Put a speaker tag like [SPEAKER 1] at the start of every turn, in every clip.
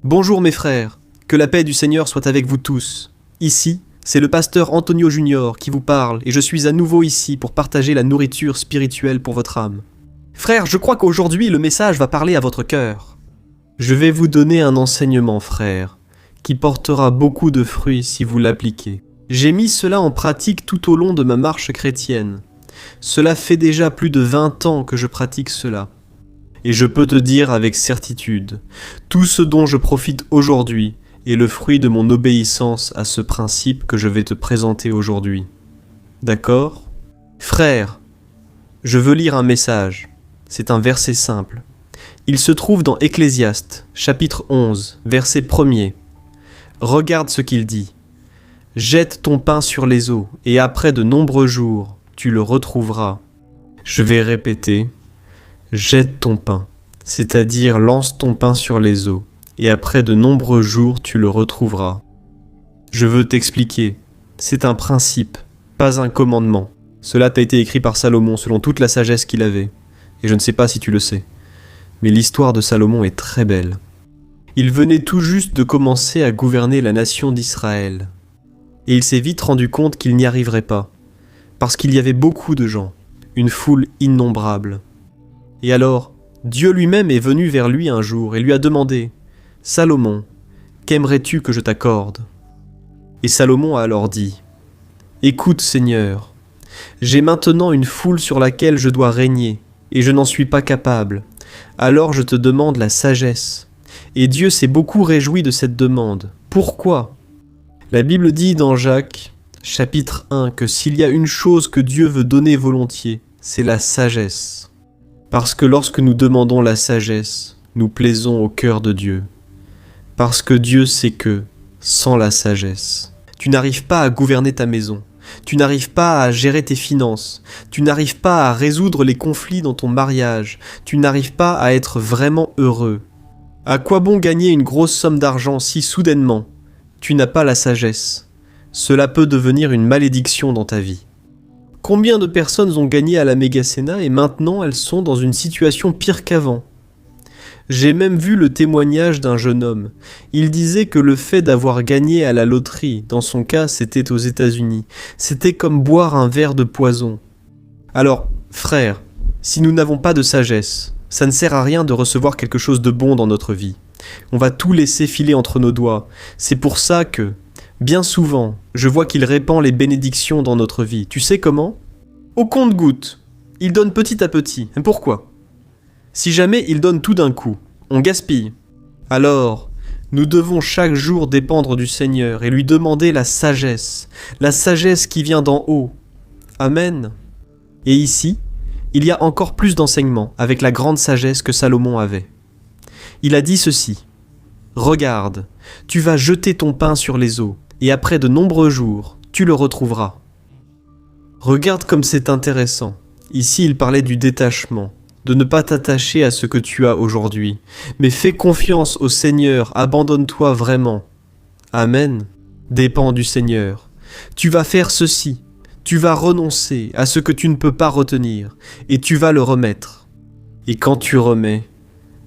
[SPEAKER 1] Bonjour mes frères, que la paix du Seigneur soit avec vous tous. Ici, c'est le pasteur Antonio Junior qui vous parle et je suis à nouveau ici pour partager la nourriture spirituelle pour votre âme. Frères, je crois qu'aujourd'hui le message va parler à votre cœur. Je vais vous donner un enseignement, frères, qui portera beaucoup de fruits si vous l'appliquez. J'ai mis cela en pratique tout au long de ma marche chrétienne. Cela fait déjà plus de 20 ans que je pratique cela. Et je peux te dire avec certitude, tout ce dont je profite aujourd'hui est le fruit de mon obéissance à ce principe que je vais te présenter aujourd'hui. D'accord ? Frères, je veux lire un message. C'est un verset simple. Il se trouve dans Ecclésiaste, chapitre 11, verset 1er. Regarde ce qu'il dit. « Jette ton pain sur les eaux, et après de nombreux jours, tu le retrouveras. » Je vais répéter. Jette ton pain, c'est-à-dire lance ton pain sur les eaux, et après de nombreux jours tu le retrouveras. Je veux t'expliquer, c'est un principe, pas un commandement. Cela t'a été écrit par Salomon selon toute la sagesse qu'il avait, et je ne sais pas si tu le sais, mais l'histoire de Salomon est très belle. Il venait tout juste de commencer à gouverner la nation d'Israël, et il s'est vite rendu compte qu'il n'y arriverait pas, parce qu'il y avait beaucoup de gens, une foule innombrable. Et alors, Dieu lui-même est venu vers lui un jour et lui a demandé « Salomon, qu'aimerais-tu que je t'accorde » Et Salomon a alors dit « Écoute, Seigneur, j'ai maintenant une foule sur laquelle je dois régner, et je n'en suis pas capable. Alors je te demande la sagesse. » Et Dieu s'est beaucoup réjoui de cette demande. Pourquoi ? La Bible dit dans Jacques, chapitre 1, que s'il y a une chose que Dieu veut donner volontiers, c'est la sagesse. Parce que lorsque nous demandons la sagesse, nous plaisons au cœur de Dieu. Parce que Dieu sait que, sans la sagesse, tu n'arrives pas à gouverner ta maison, tu n'arrives pas à gérer tes finances, tu n'arrives pas à résoudre les conflits dans ton mariage, tu n'arrives pas à être vraiment heureux. À quoi bon gagner une grosse somme d'argent si soudainement, tu n'as pas la sagesse ? Cela peut devenir une malédiction dans ta vie. Combien de personnes ont gagné à la Méga-Sena et maintenant elles sont dans une situation pire qu'avant ? J'ai même vu le témoignage d'un jeune homme. Il disait que le fait d'avoir gagné à la loterie, dans son cas c'était aux États-Unis, c'était comme boire un verre de poison. Alors, frères, si nous n'avons pas de sagesse, ça ne sert à rien de recevoir quelque chose de bon dans notre vie. On va tout laisser filer entre nos doigts. C'est pour ça que, bien souvent, je vois qu'il répand les bénédictions dans notre vie. Tu sais comment ? Au compte-gouttes. Il donne petit à petit. Et pourquoi ? Si jamais il donne tout d'un coup, on gaspille. Alors, nous devons chaque jour dépendre du Seigneur et lui demander la sagesse qui vient d'en haut. Amen. Et ici, il y a encore plus d'enseignements avec la grande sagesse que Salomon avait. Il a dit ceci. « Regarde, tu vas jeter ton pain sur les eaux, et après de nombreux jours, tu le retrouveras. » Regarde comme c'est intéressant. Ici, il parlait du détachement, de ne pas t'attacher à ce que tu as aujourd'hui, mais fais confiance au Seigneur, abandonne-toi vraiment. Amen. Dépends du Seigneur. Tu vas faire ceci, tu vas renoncer à ce que tu ne peux pas retenir, et tu vas le remettre. Et quand tu remets,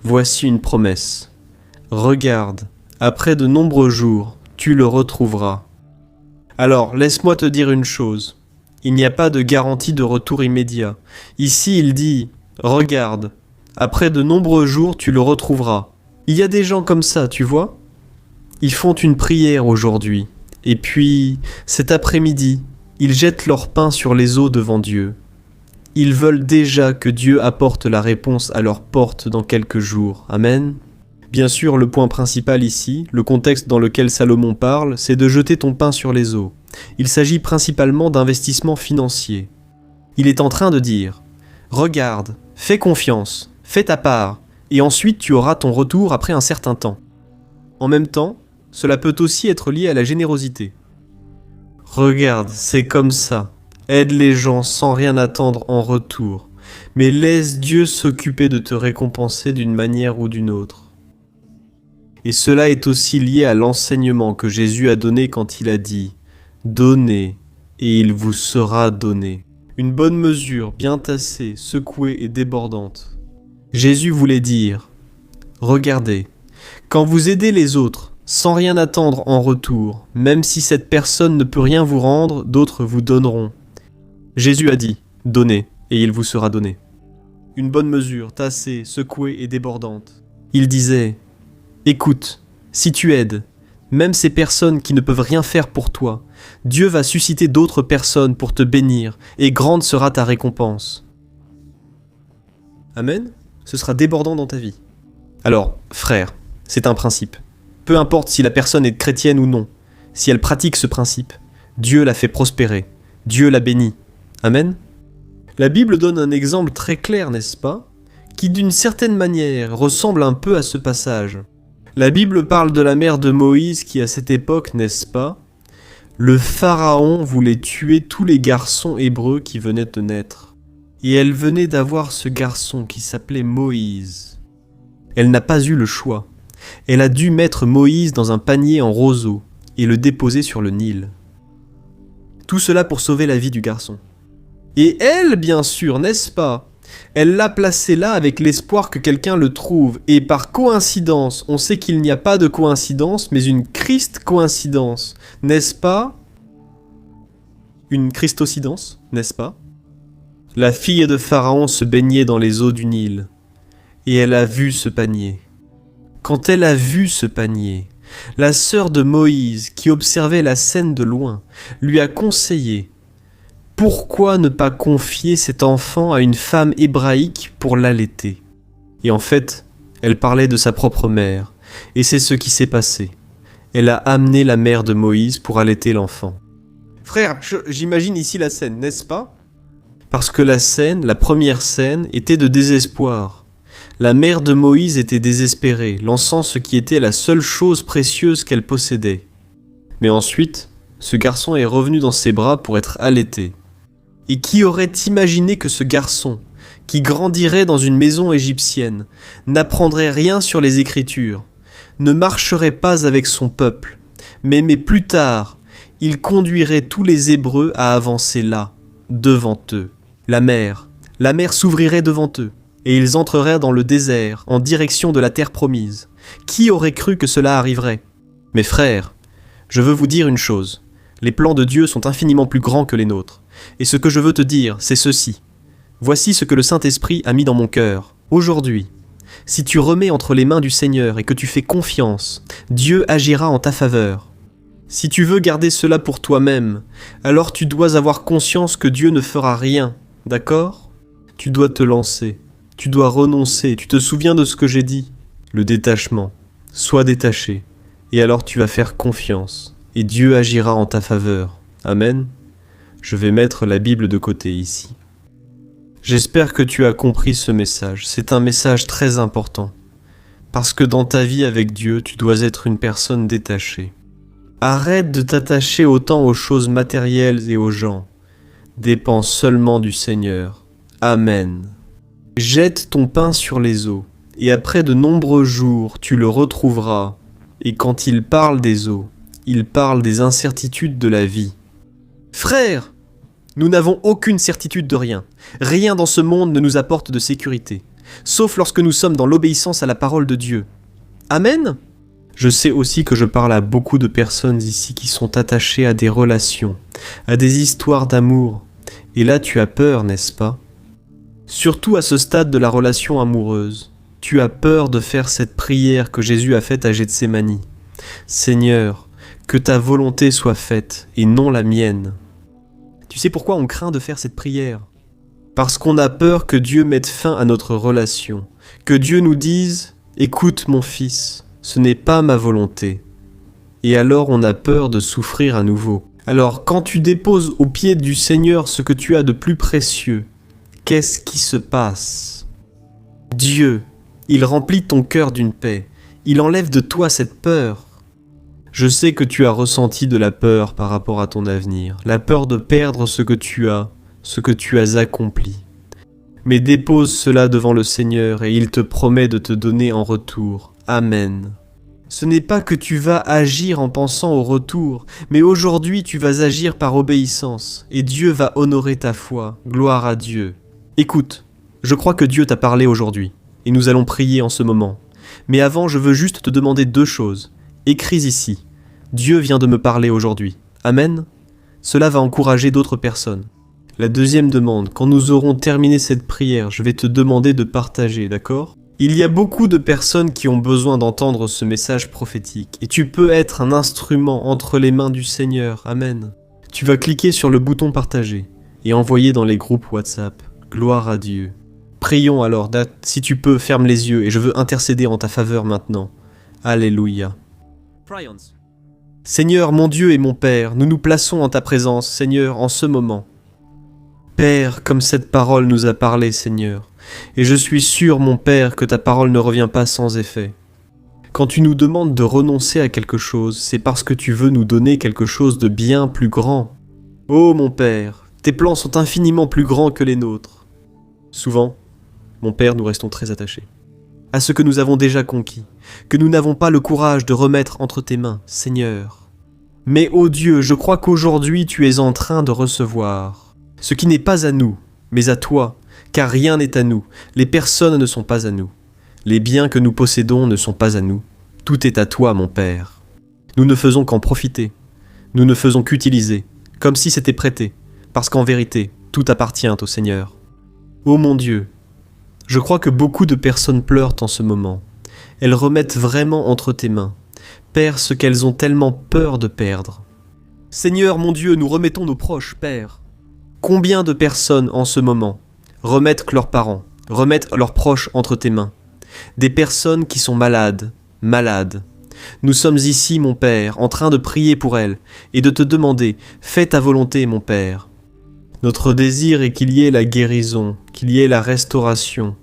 [SPEAKER 1] voici une promesse. Regarde, après de nombreux jours, tu le retrouveras. Alors, laisse-moi te dire une chose. Il n'y a pas de garantie de retour immédiat. Ici, il dit « Regarde, après de nombreux jours, tu le retrouveras. » Il y a des gens comme ça, tu vois ? Ils font une prière aujourd'hui. Et puis, cet après-midi, ils jettent leur pain sur les eaux devant Dieu. Ils veulent déjà que Dieu apporte la réponse à leur porte dans quelques jours. Amen. Bien sûr, le point principal ici, le contexte dans lequel Salomon parle, c'est de jeter ton pain sur les eaux. Il s'agit principalement d'investissements financiers. Il est en train de dire « Regarde, fais confiance, fais ta part, et ensuite tu auras ton retour après un certain temps. » En même temps, cela peut aussi être lié à la générosité. Regarde, c'est comme ça. Aide les gens sans rien attendre en retour, mais laisse Dieu s'occuper de te récompenser d'une manière ou d'une autre. Et cela est aussi lié à l'enseignement que Jésus a donné quand il a dit « Donnez, et il vous sera donné ». Une bonne mesure, bien tassée, secouée et débordante. Jésus voulait dire « Regardez, Quand vous aidez les autres, sans rien attendre en retour, même si cette personne ne peut rien vous rendre, d'autres vous donneront. Jésus a dit, donnez, et il vous sera donné. Une bonne mesure, tassée, secouée et débordante. Il disait, écoute, si tu aides, même ces personnes qui ne peuvent rien faire pour toi, Dieu va susciter d'autres personnes pour te bénir, et grande sera ta récompense. Amen. Ce sera débordant dans ta vie. Alors, frère, c'est un principe. Peu importe si la personne est chrétienne ou non, si elle pratique ce principe, Dieu la fait prospérer, Dieu la bénit. Amen. La Bible donne un exemple très clair, n'est-ce pas, qui d'une certaine manière ressemble un peu à ce passage. La Bible parle de la mère de Moïse qui, à cette époque, n'est-ce pas, le pharaon voulait tuer tous les garçons hébreux qui venaient de naître. Et elle venait d'avoir ce garçon qui s'appelait Moïse. Elle n'a pas eu le choix. Elle a dû mettre Moïse dans un panier en roseau et le déposer sur le Nil. Tout cela pour sauver la vie du garçon. Et elle, bien sûr, n'est-ce pas? Elle l'a placé là avec l'espoir que quelqu'un le trouve. Et par coïncidence, on sait qu'il n'y a pas de coïncidence, mais une Christ-coïncidence, n'est-ce pas? Une Christocidence, n'est-ce pas? La fille de Pharaon se baignait dans les eaux du Nil. Et elle a vu ce panier. Quand elle a vu ce panier, la sœur de Moïse, qui observait la scène de loin, lui a conseillé: pourquoi ne pas confier cet enfant à une femme hébraïque pour l'allaiter? Et en fait, elle parlait de sa propre mère, et c'est ce qui s'est passé. Elle a amené la mère de Moïse pour allaiter l'enfant. Frère, j'imagine ici la scène, n'est-ce pas? Parce que la scène, la première scène, était de désespoir. La mère de Moïse était désespérée, lançant ce qui était la seule chose précieuse qu'elle possédait. Mais ensuite, ce garçon est revenu dans ses bras pour être allaité. Et qui aurait imaginé que ce garçon, qui grandirait dans une maison égyptienne, n'apprendrait rien sur les Écritures, ne marcherait pas avec son peuple, mais plus tard, il conduirait tous les Hébreux à avancer là, devant eux. La mer s'ouvrirait devant eux, et ils entreraient dans le désert, en direction de la terre promise. Qui aurait cru que cela arriverait? Mes frères, je veux vous dire une chose. Les plans de Dieu sont infiniment plus grands que les nôtres. Et ce que je veux te dire, c'est ceci. Voici ce que le Saint-Esprit a mis dans mon cœur. Aujourd'hui, si tu remets entre les mains du Seigneur et que tu fais confiance, Dieu agira en ta faveur. Si tu veux garder cela pour toi-même, alors tu dois avoir conscience que Dieu ne fera rien, d'accord? Tu dois te lancer. Tu dois renoncer, tu te souviens de ce que j'ai dit? Le détachement. Sois détaché, et alors tu vas faire confiance, et Dieu agira en ta faveur. Amen. Je vais mettre la Bible de côté ici. J'espère que tu as compris ce message. C'est un message très important. Parce que dans ta vie avec Dieu, tu dois être une personne détachée. Arrête de t'attacher autant aux choses matérielles et aux gens. Dépends seulement du Seigneur. Amen. Jette ton pain sur les eaux, et après de nombreux jours, tu le retrouveras. Et quand il parle des eaux, il parle des incertitudes de la vie. Frères, nous n'avons aucune certitude de rien. Rien dans ce monde ne nous apporte de sécurité, sauf lorsque nous sommes dans l'obéissance à la parole de Dieu. Amen. Je sais aussi que je parle à beaucoup de personnes ici qui sont attachées à des relations, à des histoires d'amour. Et là, tu as peur, n'est-ce pas? Surtout à ce stade de la relation amoureuse, tu as peur de faire cette prière que Jésus a faite à Gethsémani. Seigneur, que ta volonté soit faite et non la mienne. Tu sais pourquoi on craint de faire cette prière? Parce qu'on a peur que Dieu mette fin à notre relation, que Dieu nous dise « Écoute mon fils, ce n'est pas ma volonté ». Et alors on a peur de souffrir à nouveau. Alors quand tu déposes aux pieds du Seigneur ce que tu as de plus précieux, qu'est-ce qui se passe? Dieu, il remplit ton cœur d'une paix. Il enlève de toi cette peur. Je sais que tu as ressenti de la peur par rapport à ton avenir, la peur de perdre ce que tu as accompli. Mais dépose cela devant le Seigneur et il te promet de te donner en retour. Amen. Ce n'est pas que tu vas agir en pensant au retour, mais aujourd'hui tu vas agir par obéissance et Dieu va honorer ta foi. Gloire à Dieu. Écoute, je crois que Dieu t'a parlé aujourd'hui, et nous allons prier en ce moment. Mais avant, je veux juste te demander 2 choses. Écris ici. Dieu vient de me parler aujourd'hui. Amen. Cela va encourager d'autres personnes. La deuxième demande, quand nous aurons terminé cette prière, je vais te demander de partager, d'accord ? Il y a beaucoup de personnes qui ont besoin d'entendre ce message prophétique, et tu peux être un instrument entre les mains du Seigneur. Amen. Tu vas cliquer sur le bouton partager et envoyer dans les groupes WhatsApp. Gloire à Dieu. Prions alors, si tu peux, ferme les yeux et je veux intercéder en ta faveur maintenant. Alléluia. Seigneur, mon Dieu et mon Père, nous nous plaçons en ta présence, Seigneur, en ce moment. Père, comme cette parole nous a parlé, Seigneur, et je suis sûr, mon Père, que ta parole ne revient pas sans effet. Quand tu nous demandes de renoncer à quelque chose, c'est parce que tu veux nous donner quelque chose de bien plus grand. Oh mon Père, tes plans sont infiniment plus grands que les nôtres. Souvent, mon Père, nous restons très attachés à ce que nous avons déjà conquis, que nous n'avons pas le courage de remettre entre tes mains, Seigneur. Mais ô Dieu, je crois qu'aujourd'hui tu es en train de recevoir ce qui n'est pas à nous, mais à toi, car rien n'est à nous, les personnes ne sont pas à nous, les biens que nous possédons ne sont pas à nous, tout est à toi, mon Père. Nous ne faisons qu'en profiter, nous ne faisons qu'utiliser, comme si c'était prêté, parce qu'en vérité, tout appartient au Seigneur. Ô mon Dieu, je crois que beaucoup de personnes pleurent en ce moment. Elles remettent vraiment entre tes mains, Père, ce qu'elles ont tellement peur de perdre. Seigneur, mon Dieu, nous remettons nos proches, Père. Combien de personnes en ce moment remettent leurs parents, remettent leurs proches entre tes mains? Des personnes qui sont malades. Nous sommes ici, mon Père, en train de prier pour elles et de te demander, fais ta volonté, mon Père. Notre désir est qu'il y ait la guérison, qu'il y ait la restauration,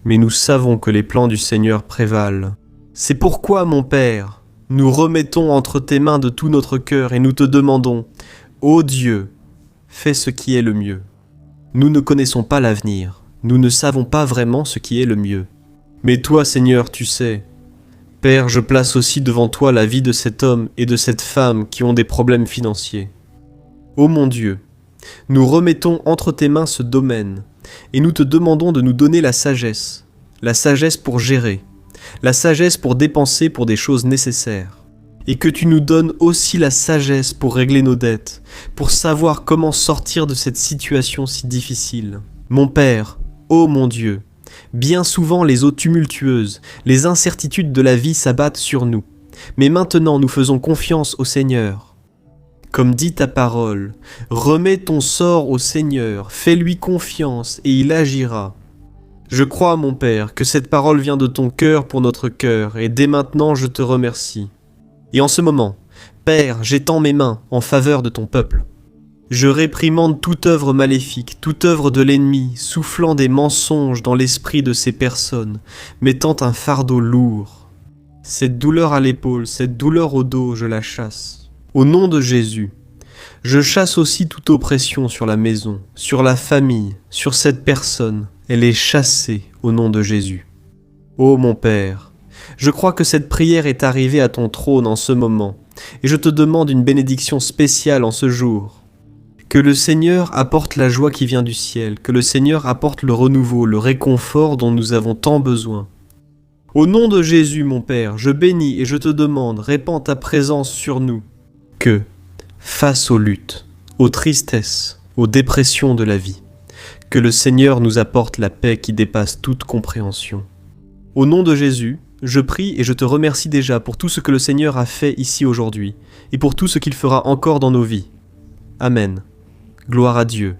[SPEAKER 1] mais nous savons que les plans du Seigneur prévalent. C'est pourquoi, mon Père, nous remettons entre tes mains de tout notre cœur et nous te demandons, ô Dieu, fais ce qui est le mieux. Nous ne connaissons pas l'avenir, nous ne savons pas vraiment ce qui est le mieux. Mais toi, Seigneur, tu sais. Père, je place aussi devant toi la vie de cet homme et de cette femme qui ont des problèmes financiers. Ô mon Dieu, nous remettons entre tes mains ce domaine, et nous te demandons de nous donner la sagesse pour gérer, la sagesse pour dépenser pour des choses nécessaires, et que tu nous donnes aussi la sagesse pour régler nos dettes, pour savoir comment sortir de cette situation si difficile. Mon Père, ô mon Dieu, bien souvent les eaux tumultueuses, les incertitudes de la vie s'abattent sur nous, mais maintenant nous faisons confiance au Seigneur. Comme dit ta parole, remets ton sort au Seigneur, fais-lui confiance et il agira. Je crois, mon Père, que cette parole vient de ton cœur pour notre cœur, et dès maintenant je te remercie. Et en ce moment, Père, j'étends mes mains en faveur de ton peuple. Je réprimande toute œuvre maléfique, toute œuvre de l'ennemi, soufflant des mensonges dans l'esprit de ces personnes, mettant un fardeau lourd. Cette douleur à l'épaule, cette douleur au dos, je la chasse. Au nom de Jésus, je chasse aussi toute oppression sur la maison, sur la famille, sur cette personne. Elle est chassée au nom de Jésus. Ô mon Père, je crois que cette prière est arrivée à ton trône en ce moment, et je te demande une bénédiction spéciale en ce jour. Que le Seigneur apporte la joie qui vient du ciel, que le Seigneur apporte le renouveau, le réconfort dont nous avons tant besoin. Au nom de Jésus, mon Père, je bénis et je te demande, répands ta présence sur nous. Que, face aux luttes, aux tristesses, aux dépressions de la vie, que le Seigneur nous apporte la paix qui dépasse toute compréhension. Au nom de Jésus, je prie et je te remercie déjà pour tout ce que le Seigneur a fait ici aujourd'hui, et pour tout ce qu'il fera encore dans nos vies. Amen. Gloire à Dieu.